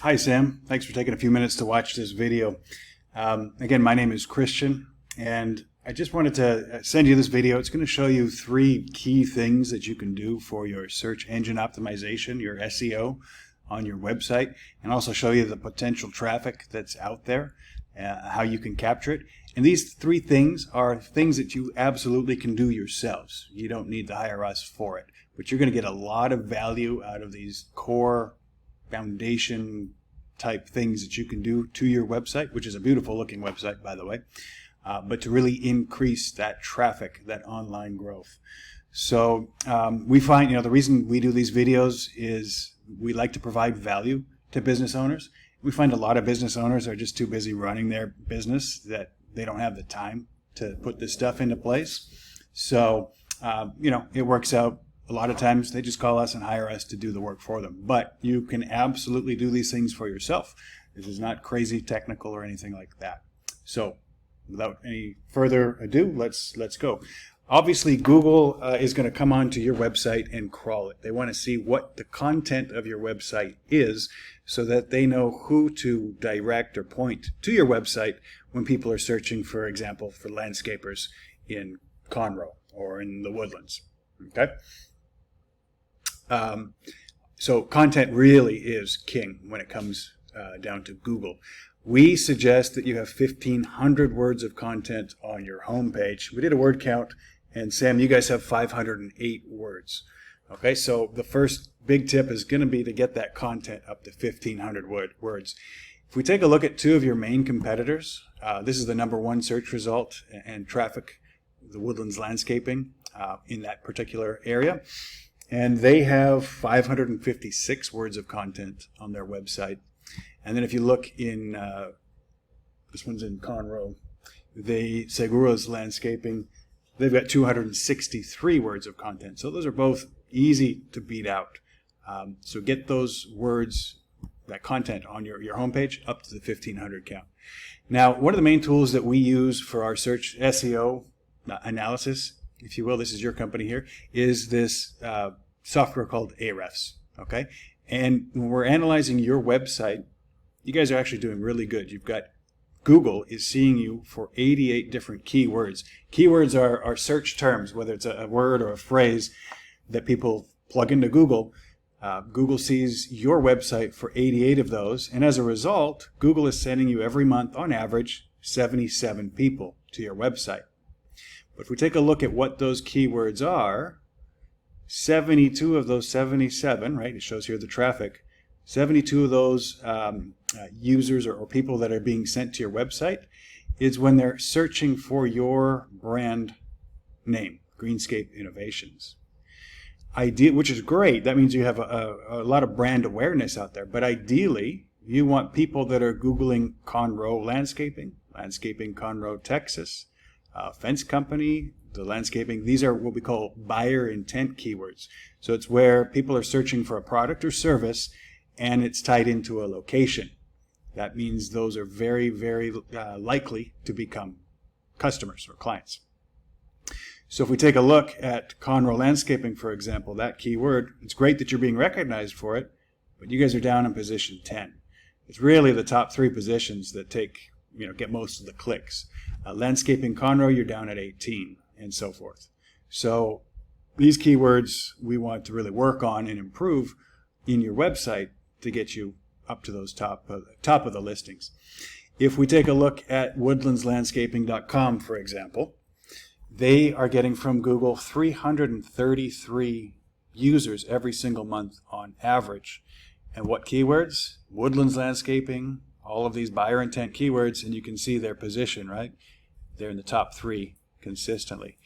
Hi Sam, thanks for taking a few minutes to watch this video. Again, my name is Christian, and I just wanted to send you this video. It's going to show you 3 key things that you can do for your search engine optimization, your SEO on your website, and also show you the potential traffic that's out there, how you can capture it. And these 3 things are things that you absolutely can do yourselves. You don't need to hire us for it, but you're going to get a lot of value out of these core foundation type things that you can do to your website, which is a beautiful looking website, by the way, but to really increase that traffic, that online growth. So we find, the reason we do these videos is we like to provide value to business owners. We find a lot of business owners are just too busy running their business that they don't have the time to put this stuff into place. So, it works out. A lot of times they just call us and hire us to do the work for them. But you can absolutely do these things for yourself. This is not crazy technical or anything like that. So without any further ado, let's go. Obviously, Google is going to come onto your website and crawl it. They want to see what the content of your website is so that they know who to direct or point to your website when people are searching, for example, for landscapers in Conroe or in the Woodlands. Okay? So content really is king when it comes down to Google. We suggest that you have 1,500 words of content on your homepage. We did a word count, and Sam, you guys have 508 words. Okay, so the first big tip is going to be to get that content up to 1,500 words. If we take a look at 2 of your main competitors, this is the #1 search result and traffic, the Woodlands landscaping in that particular area. And they have 556 words of content on their website. And then if you look in, this one's in Conroe, Seguro's landscaping, they've got 263 words of content. So those are both easy to beat out. So get those words, that content on your homepage up to the 1,500 count. Now, one of the main tools that we use for our search SEO analysis, if you will, this is your company here, is this software called Ahrefs, okay? And when we're analyzing your website, you guys are actually doing really good. You've got, Google is seeing you for 88 different keywords. Keywords are search terms, whether it's a word or a phrase that people plug into Google. Google sees your website for 88 of those, and as a result, Google is sending you every month, on average, 77 people to your website. But if we take a look at what those keywords are, 72 of those 77, right, it shows here the traffic, 72 of those users or people that are being sent to your website is when they're searching for your brand name, Greenscape Innovations. Which is great. That means you have a lot of brand awareness out there. But ideally, you want people that are Googling Conroe landscaping Conroe, Texas, fence company, the landscaping. These are what we call buyer intent keywords. So it's where people are searching for a product or service and it's tied into a location. That means those are very, very likely to become customers or clients. So if we take a look at Conroe landscaping, for example, that keyword, it's great that you're being recognized for it, but you guys are down in position 10. It's really the top 3 positions that get most of the clicks. Landscaping Conroe, you're down at 18, and so forth. So these keywords we want to really work on and improve in your website to get you up to those top of the listings. If we take a look at woodlandslandscaping.com, for example, they are getting from Google 333 users every single month on average. And what keywords? Woodlands landscaping, all of these buyer intent keywords, and you can see their position, right? They're in the top 3 consistently.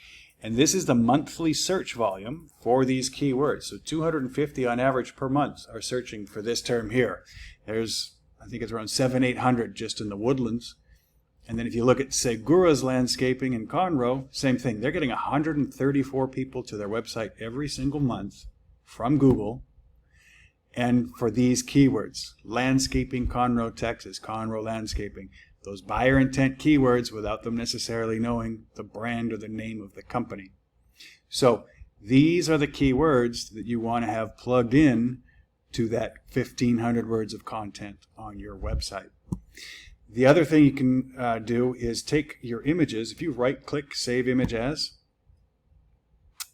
And this is the monthly search volume for these keywords. So 250 on average per month are searching for this term here. There's, I think it's around 700-800 just in the Woodlands. And then if you look at Seguro's landscaping in Conroe, same thing. They're getting 134 people to their website every single month from Google. And for these keywords, landscaping Conroe, Texas, Conroe landscaping, those buyer intent keywords without them necessarily knowing the brand or the name of the company. So these are the keywords that you want to have plugged in to that 1,500 words of content on your website. The other thing you can do is take your images. If you right-click Save Image As,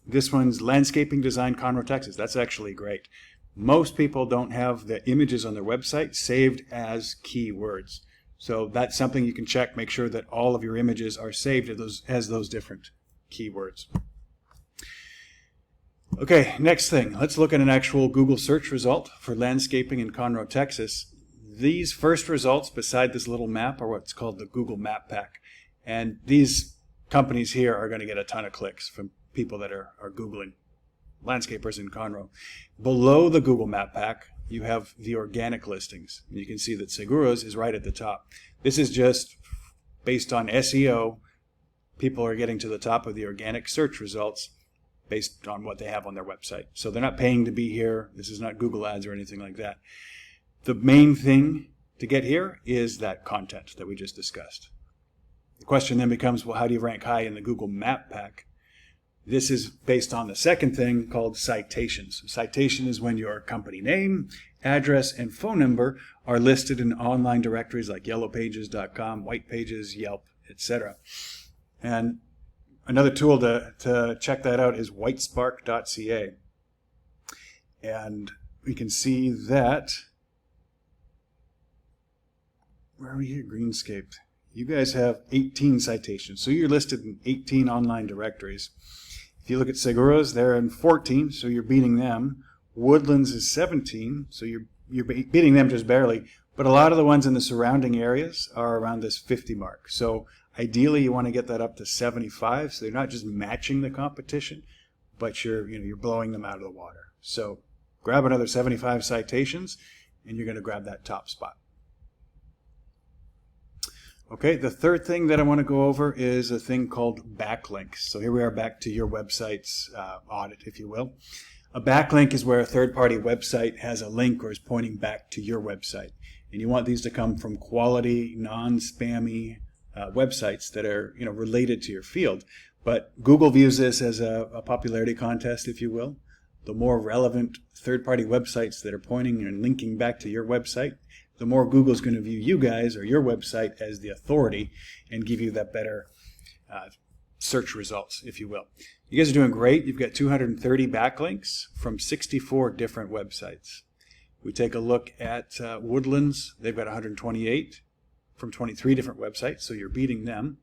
this one's Landscaping Design, Conroe, Texas. That's actually great. Most people don't have the images on their website saved as keywords. So that's something you can check. Make sure that all of your images are saved as those different keywords. Okay, next thing. Let's look at an actual Google search result for landscaping in Conroe, Texas. These first results beside this little map are what's called the Google Map Pack. And these companies here are going to get a ton of clicks from people that are Googling landscapers in Conroe. Below the Google Map Pack, you have the organic listings. You can see that Seguros is right at the top. This is just based on SEO. People are getting to the top of the organic search results based on what they have on their website. So they're not paying to be here. This is not Google Ads or anything like that. The main thing to get here is that content that we just discussed. The question then becomes, well, how do you rank high in the Google Map Pack? This is based on the second thing called citations. Citation is when your company name, address, and phone number are listed in online directories like yellowpages.com, whitepages, Yelp, etc. And another tool to check that out is whitespark.ca. And we can see that, where are we here? Greenscape. You guys have 18 citations. So you're listed in 18 online directories. If you look at Seguros, they're in 14, so you're beating them. Woodlands is 17, so you're beating them just barely. But a lot of the ones in the surrounding areas are around this 50 mark. So ideally, you want to get that up to 75, so they're not just matching the competition, but you're blowing them out of the water. So grab another 75 citations, and you're going to grab that top spot. Okay, the third thing that I want to go over is a thing called backlinks. So here we are back to your website's audit, if you will. A backlink is where a third-party website has a link or is pointing back to your website. And you want these to come from quality, non-spammy websites that are related to your field. But Google views this as a popularity contest, if you will. The more relevant third-party websites that are pointing and linking back to your website, the more Google's going to view you guys or your website as the authority and give you that better search results, if you will. You guys are doing great. You've got 230 backlinks from 64 different websites. We take a look at Woodlands. They've got 128 from 23 different websites, so you're beating them.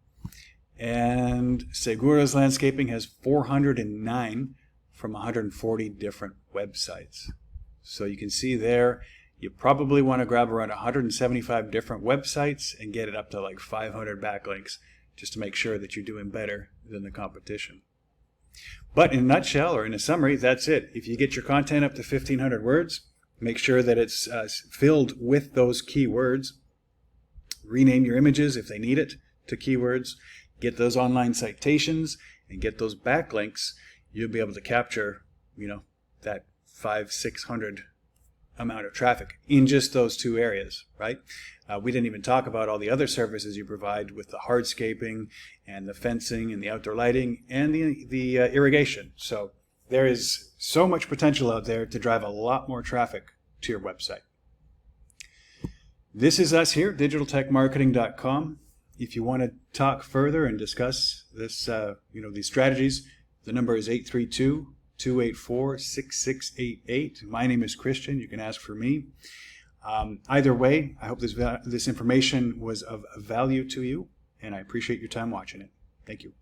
And Seguros Landscaping has 409 from 140 different websites. So you can see there, you probably want to grab around 175 different websites and get it up to like 500 backlinks just to make sure that you're doing better than the competition. But in a nutshell, or in a summary, that's it. If you get your content up to 1,500 words, make sure that it's filled with those keywords. Rename your images if they need it to keywords. Get those online citations and get those backlinks. You'll be able to capture, that 500-600 amount of traffic in just those two areas, right? We didn't even talk about all the other services you provide with the hardscaping and the fencing and the outdoor lighting and the irrigation. So there is so much potential out there to drive a lot more traffic to your website. This is us here, digitaltechmarketing.com. If you want to talk further and discuss this, these strategies, the number is 832-284-6688. My name is Christian. You can ask for me. Either way, I hope this information was of value to you, and I appreciate your time watching it. Thank you.